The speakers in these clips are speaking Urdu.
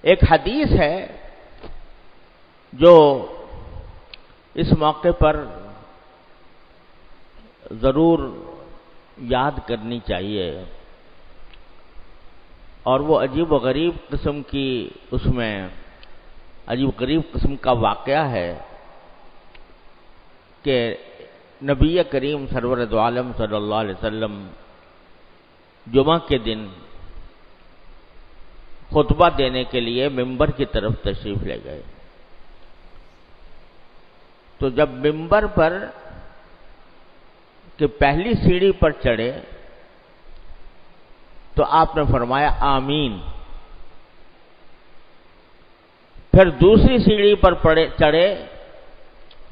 ایک حدیث ہے جو اس موقع پر ضرور یاد کرنی چاہیے، اور وہ عجیب و غریب قسم کی اس میں عجیب و غریب قسم کا واقعہ ہے کہ نبی کریم سرور دو عالم صلی اللہ علیہ وسلم جمعہ کے دن خطبہ دینے کے لیے ممبر کی طرف تشریف لے گئے۔ تو جب ممبر پر کہ پہلی سیڑھی پر چڑھے تو آپ نے فرمایا آمین، پھر دوسری سیڑھی پر چڑھے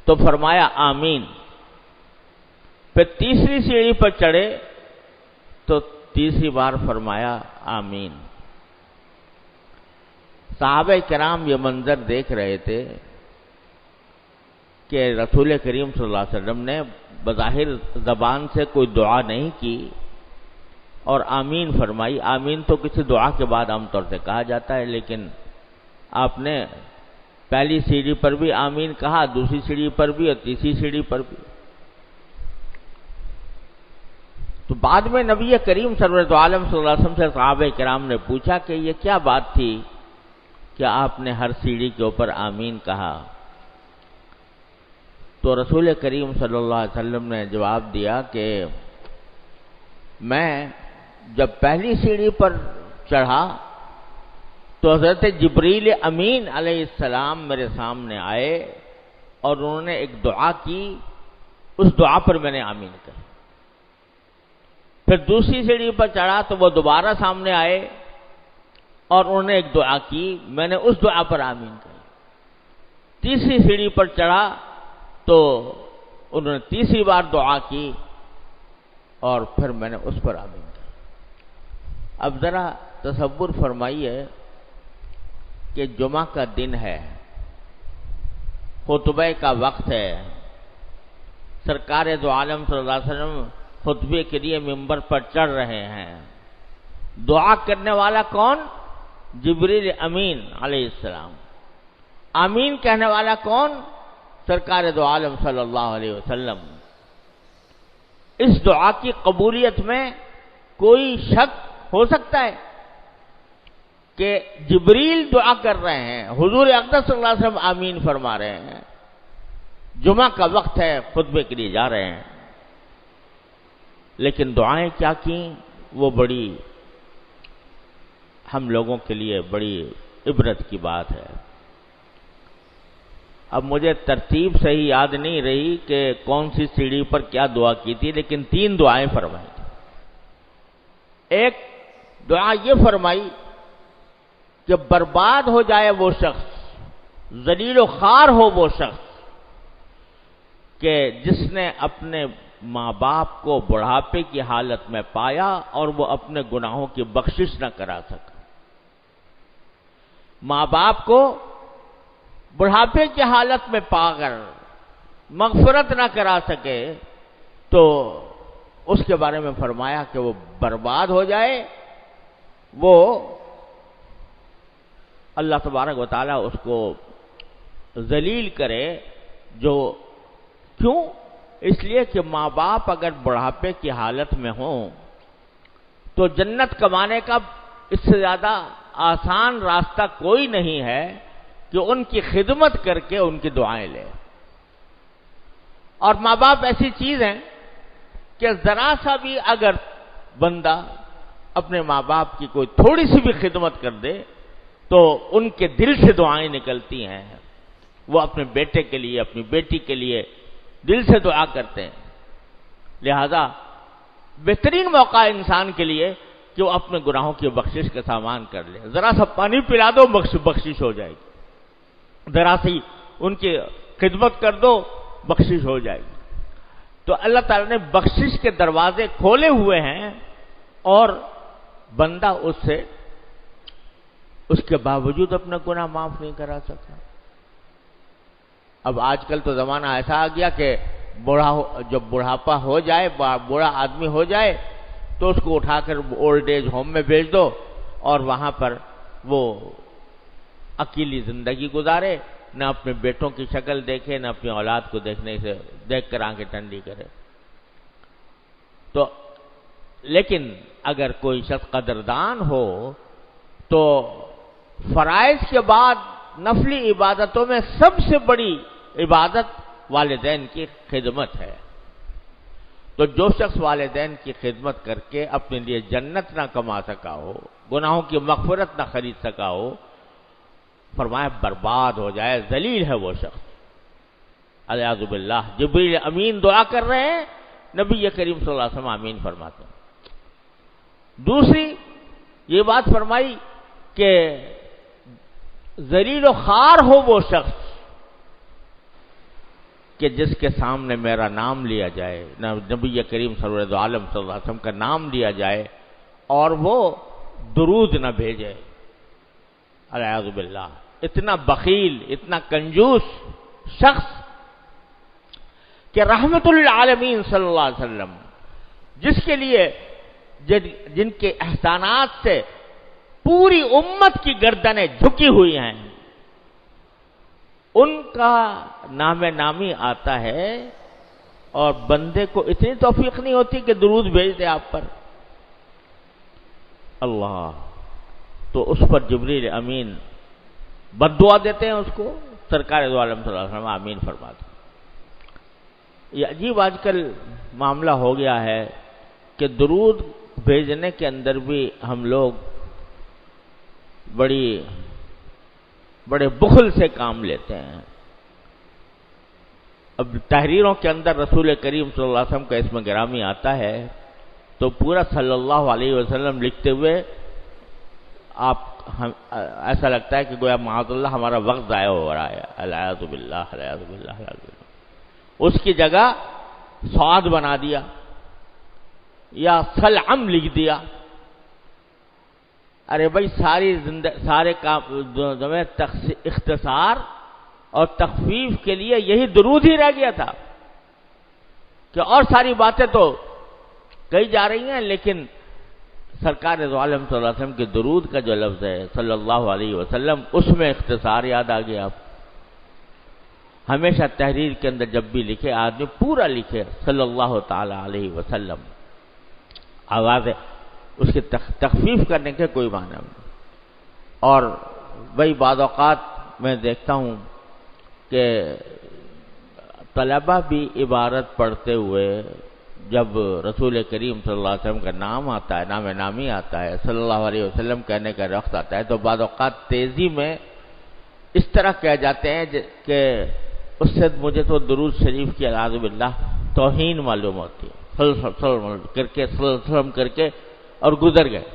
تو فرمایا آمین، پھر تیسری سیڑھی پر چڑھے تو تیسری بار فرمایا آمین۔ صحابہ کرام یہ منظر دیکھ رہے تھے کہ رسول کریم صلی اللہ علیہ وسلم نے بظاہر زبان سے کوئی دعا نہیں کی اور آمین فرمائی۔ آمین تو کسی دعا کے بعد عام طور سے کہا جاتا ہے، لیکن آپ نے پہلی سیڑھی پر بھی آمین کہا، دوسری سیڑھی پر بھی اور تیسری سیڑھی پر بھی۔ تو بعد میں نبی کریم سرور دو عالم صلی اللہ علیہ وسلم سے صحابہ کرام نے پوچھا کہ یہ کیا بات تھی کہ آپ نے ہر سیڑھی کے اوپر آمین کہا؟ تو رسول کریم صلی اللہ علیہ وسلم نے جواب دیا کہ میں جب پہلی سیڑھی پر چڑھا تو حضرت جبریل امین علیہ السلام میرے سامنے آئے اور انہوں نے ایک دعا کی، اس دعا پر میں نے آمین کہی۔ پھر دوسری سیڑھی پر چڑھا تو وہ دوبارہ سامنے آئے اور انہوں نے ایک دعا کی، میں نے اس دعا پر آمین کہی۔ تیسری سیڑھی پر چڑھا تو انہوں نے تیسری بار دعا کی اور پھر میں نے اس پر آمین کہی۔ اب ذرا تصور فرمائیے کہ جمعہ کا دن ہے، خطبہ کا وقت ہے، سرکار دو عالم صلی اللہ علیہ وسلم خطبے کے لیے ممبر پر چڑھ رہے ہیں۔ دعا کرنے والا کون؟ جبریل امین علیہ السلام۔ آمین کہنے والا کون؟ سرکار دو عالم صلی اللہ علیہ وسلم۔ اس دعا کی قبولیت میں کوئی شک ہو سکتا ہے کہ جبریل دعا کر رہے ہیں، حضور اقدس صلی اللہ علیہ وسلم آمین فرما رہے ہیں، جمعہ کا وقت ہے، خطبے کے لیے جا رہے ہیں، لیکن دعائیں کیا کیں وہ بڑی ہم لوگوں کے لیے بڑی عبرت کی بات ہے۔ اب مجھے ترتیب صحیح یاد نہیں رہی کہ کون سی سیڑھی پر کیا دعا کی تھی، لیکن 3 دعائیں فرمائی تھی۔ ایک دعا یہ فرمائی کہ برباد ہو جائے وہ شخص، ذلیل و خوار ہو وہ شخص کہ جس نے اپنے ماں باپ کو بڑھاپے کی حالت میں پایا اور وہ اپنے گناہوں کی بخشش نہ کرا سکا۔ ماں باپ کو بڑھاپے کی حالت میں پا کر مغفرت نہ کرا سکے تو اس کے بارے میں فرمایا کہ وہ برباد ہو جائے، وہ اللہ تبارک و تعالیٰ اس کو ذلیل کرے۔ جو کیوں؟ اس لیے کہ ماں باپ اگر بڑھاپے کی حالت میں ہوں تو جنت کمانے کا اس سے زیادہ آسان راستہ کوئی نہیں ہے کہ ان کی خدمت کر کے ان کی دعائیں لے۔ اور ماں باپ ایسی چیز ہیں کہ ذرا سا بھی اگر بندہ اپنے ماں باپ کی کوئی تھوڑی سی بھی خدمت کر دے تو ان کے دل سے دعائیں نکلتی ہیں، وہ اپنے بیٹے کے لیے، اپنی بیٹی کے لیے دل سے دعا کرتے ہیں۔ لہذا بہترین موقع ہے انسان کے لیے کہ وہ اپنے گناہوں کی بخشش کا سامان کر لے۔ ذرا سا پانی پلا دو، بخشش ہو جائے گی، ذرا سی ان کی خدمت کر دو، بخشش ہو جائے گی۔ تو اللہ تعالیٰ نے بخشش کے دروازے کھولے ہوئے ہیں اور بندہ اس کے باوجود اپنا گناہ معاف نہیں کرا سکتا۔ اب آج کل تو زمانہ ایسا آ گیا کہ جب بڑھاپا ہو جائے، بوڑھا آدمی ہو جائے تو اس کو اٹھا کر اولڈ ایج ہوم میں بھیج دو اور وہاں پر وہ اکیلی زندگی گزارے، نہ اپنے بیٹوں کی شکل دیکھے، نہ اپنی اولاد کو دیکھ کر آنکھیں ٹھنڈی کرے۔ تو لیکن اگر کوئی شخص قدردان ہو تو فرائض کے بعد نفلی عبادتوں میں سب سے بڑی عبادت والدین کی خدمت ہے۔ تو جو شخص والدین کی خدمت کر کے اپنے لیے جنت نہ کما سکا ہو، گناہوں کی مغفرت نہ خرید سکا ہو، فرمایا برباد ہو جائے، ذلیل ہے وہ شخص۔ الیاذ باللہ، جبریل امین دعا کر رہے ہیں، نبی کریم صلی اللہ علیہ وسلم آمین فرماتے ہیں۔ دوسری یہ بات فرمائی کہ ذلیل و خوار ہو وہ شخص کہ جس کے سامنے میرا نام لیا جائے، نبی کریم سرور عالم صلی اللہ علیہ وسلم کا نام لیا جائے اور وہ درود نہ بھیجے۔ الیاذ باللہ، اتنا بخیل، اتنا کنجوس شخص کہ رحمت للعالمین صلی اللہ علیہ وسلم، جس کے لیے جن کے احسانات سے پوری امت کی گردنیں جھکی ہوئی ہیں، ان کا نام نامی آتا ہے اور بندے کو اتنی توفیق نہیں ہوتی کہ درود بھیج دے آپ پر۔ اللہ، تو اس پر جبریل امین بد دعا دیتے ہیں اس کو، سرکار دو عالم صلی اللہ علیہ وسلم آمین فرماتے ہیں۔ یہ عجیب آج کل معاملہ ہو گیا ہے کہ درود بھیجنے کے اندر بھی ہم لوگ بڑے بخل سے کام لیتے ہیں۔ اب تحریروں کے اندر رسول کریم صلی اللہ علیہ وسلم کا اسم گرامی آتا ہے تو پورا صلی اللہ علیہ وسلم لکھتے ہوئے ایسا لگتا ہے کہ گویا معاذ اللہ ہمارا وقت ضائع ہو رہا ہے۔ الیاذ باللہ، الیاذ باللہ، الیاذ باللہ۔ اس کی جگہ صاد بنا دیا یا سلعم لکھ دیا۔ ارے بھائی، سارے کام اختصار اور تخفیف کے لیے یہی درود ہی رہ گیا تھا کہ اور ساری باتیں تو کہی جا رہی ہیں، لیکن سرکار دو عالم صلی اللہ علیہ وسلم کے درود کا جو لفظ ہے صلی اللہ علیہ وسلم، اس میں اختصار یاد آ گیا۔ ہمیشہ تحریر کے اندر جب بھی لکھے آدمی پورا لکھے صلی اللہ تعالی علیہ وسلم، آواز اس کی تخفیف کرنے کے کوئی معنی نہیں۔ اور بھائی بعض اوقات میں دیکھتا ہوں کہ طلبہ بھی عبارت پڑھتے ہوئے جب رسول کریم صلی اللہ علیہ وسلم کا نام آتا ہے، نام نامی آتا ہے، صلی اللہ علیہ وسلم کہنے کا وقت آتا ہے، تو بعض اوقات تیزی میں اس طرح کہہ جاتے ہیں کہ اس سے مجھے تو درود شریف کی اعوذ باللہ توہین معلوم ہوتی ہے، صلی اللہ علیہ وسلم کر کے اور گزر گئے۔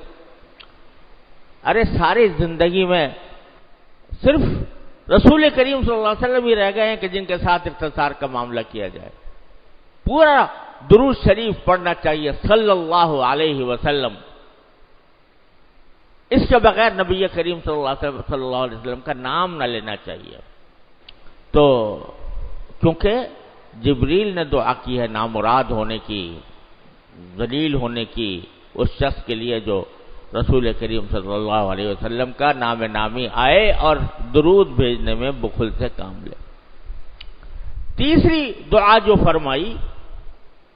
ارے ساری زندگی میں صرف رسول کریم صلی اللہ علیہ وسلم ہی رہ گئے ہیں کہ جن کے ساتھ اختصار کا معاملہ کیا جائے۔ پورا درود شریف پڑھنا چاہیے صلی اللہ علیہ وسلم، اس کے بغیر نبی کریم صلی اللہ علیہ وسلم کا نام نہ لینا چاہیے۔ تو کیونکہ جبریل نے دعا کی ہے نامراد ہونے کی، ذلیل ہونے کی اس شخص کے لیے جو رسول کریم صلی اللہ علیہ وسلم کا نام نامی آئے اور درود بھیجنے میں بخل سے کام لے۔ تیسری دعا جو فرمائی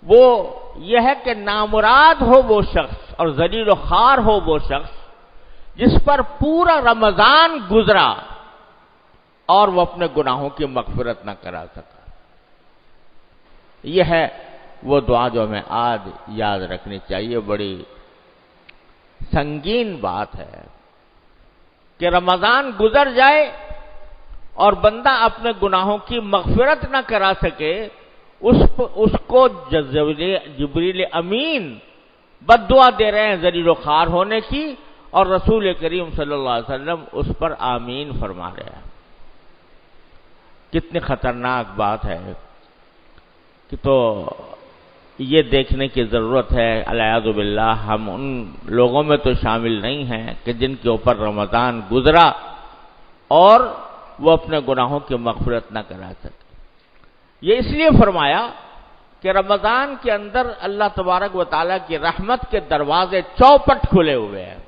وہ یہ ہے کہ نامراد ہو وہ شخص اور ذلیل و خوار ہو وہ شخص جس پر پورا رمضان گزرا اور وہ اپنے گناہوں کی مغفرت نہ کرا سکا۔ یہ ہے وہ دعا جو ہمیں آج یاد رکھنی چاہیے۔ بڑی سنگین بات ہے کہ رمضان گزر جائے اور بندہ اپنے گناہوں کی مغفرت نہ کرا سکے، اس کو جبریل امین بد دعا دے رہے ہیں ذلیل و خوار ہونے کی، اور رسول کریم صلی اللہ علیہ وسلم اس پر آمین فرما رہے ہیں۔ کتنی خطرناک بات ہے کہ تو یہ دیکھنے کی ضرورت ہے الیاذ باللہ ہم ان لوگوں میں تو شامل نہیں ہیں کہ جن کے اوپر رمضان گزرا اور وہ اپنے گناہوں کی مغفرت نہ کرا سکے۔ یہ اس لیے فرمایا کہ رمضان کے اندر اللہ تبارک و تعالیٰ کی رحمت کے دروازے چوپٹ کھلے ہوئے ہیں،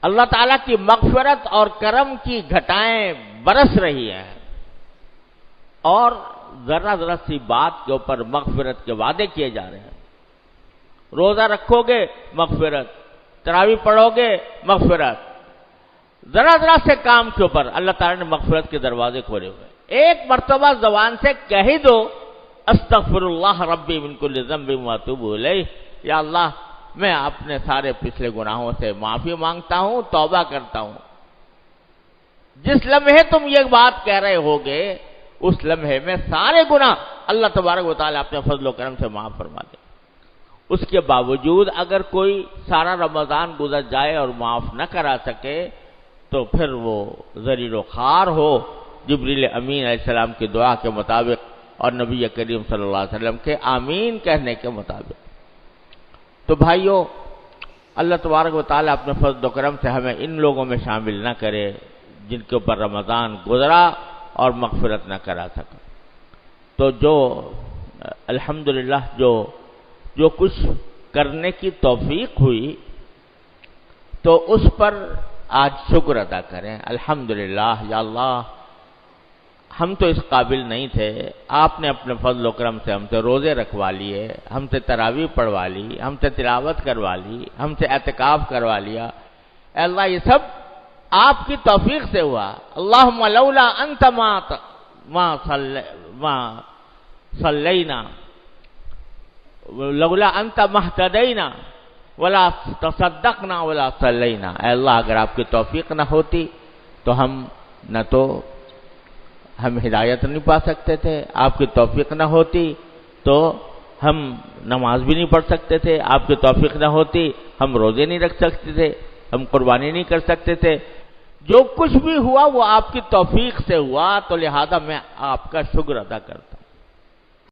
اللہ تعالیٰ کی مغفرت اور کرم کی گھٹائیں برس رہی ہیں، اور ذرا ذرا سی بات کے اوپر مغفرت کے وعدے کیے جا رہے ہیں۔ روزہ رکھو گے مغفرت، تراویح پڑھو گے مغفرت، ذرا ذرا سے کام کے اوپر اللہ تعالیٰ نے مغفرت کے دروازے کھولے ہوئے۔ ایک مرتبہ زبان سے کہہ ہی دو استغفر اللہ ربی من کل ذنب واتوب الیہ، یا اللہ میں اپنے سارے پچھلے گناہوں سے معافی مانگتا ہوں، توبہ کرتا ہوں۔ جس لمحے تم یہ بات کہہ رہے ہوگے اس لمحے میں سارے گناہ اللہ تبارک و تعالیٰ اپنے فضل و کرم سے معاف فرما دے۔ اس کے باوجود اگر کوئی سارا رمضان گزر جائے اور معاف نہ کرا سکے تو پھر وہ ذلیل و خوار ہو جبریل امین علیہ السلام کی دعا کے مطابق اور نبی کریم صلی اللہ علیہ وسلم کے آمین کہنے کے مطابق۔ تو بھائیو، اللہ تبارک و تعالیٰ اپنے فضل و کرم سے ہمیں ان لوگوں میں شامل نہ کرے جن کے اوپر رمضان گزرا اور مغفرت نہ کرا سکا۔ تو جو الحمدللہ جو کچھ کرنے کی توفیق ہوئی تو اس پر آج شکر ادا کریں۔ الحمدللہ، یا اللہ ہم تو اس قابل نہیں تھے، آپ نے اپنے فضل و کرم سے ہم سے روزے رکھوا لیے، ہم سے تراویح پڑھوا لی، ہم سے تلاوت کروا لی، ہم سے اعتکاف کروا لیا۔ اے اللہ یہ سب آپ کی توفیق سے ہوا۔ اللہم لولا انت ما صلینا لولا انت مہتدینا ولا تصدقنا ولا صلینا۔ اے اللہ اگر آپ کی توفیق نہ ہوتی تو ہم ہدایت نہیں پا سکتے تھے، آپ کی توفیق نہ ہوتی تو ہم نماز بھی نہیں پڑھ سکتے تھے، آپ کی توفیق نہ ہوتی ہم روزے نہیں رکھ سکتے تھے، ہم قربانی نہیں کر سکتے تھے۔ جو کچھ بھی ہوا وہ آپ کی توفیق سے ہوا، تو لہذا میں آپ کا شکر ادا کرتا۔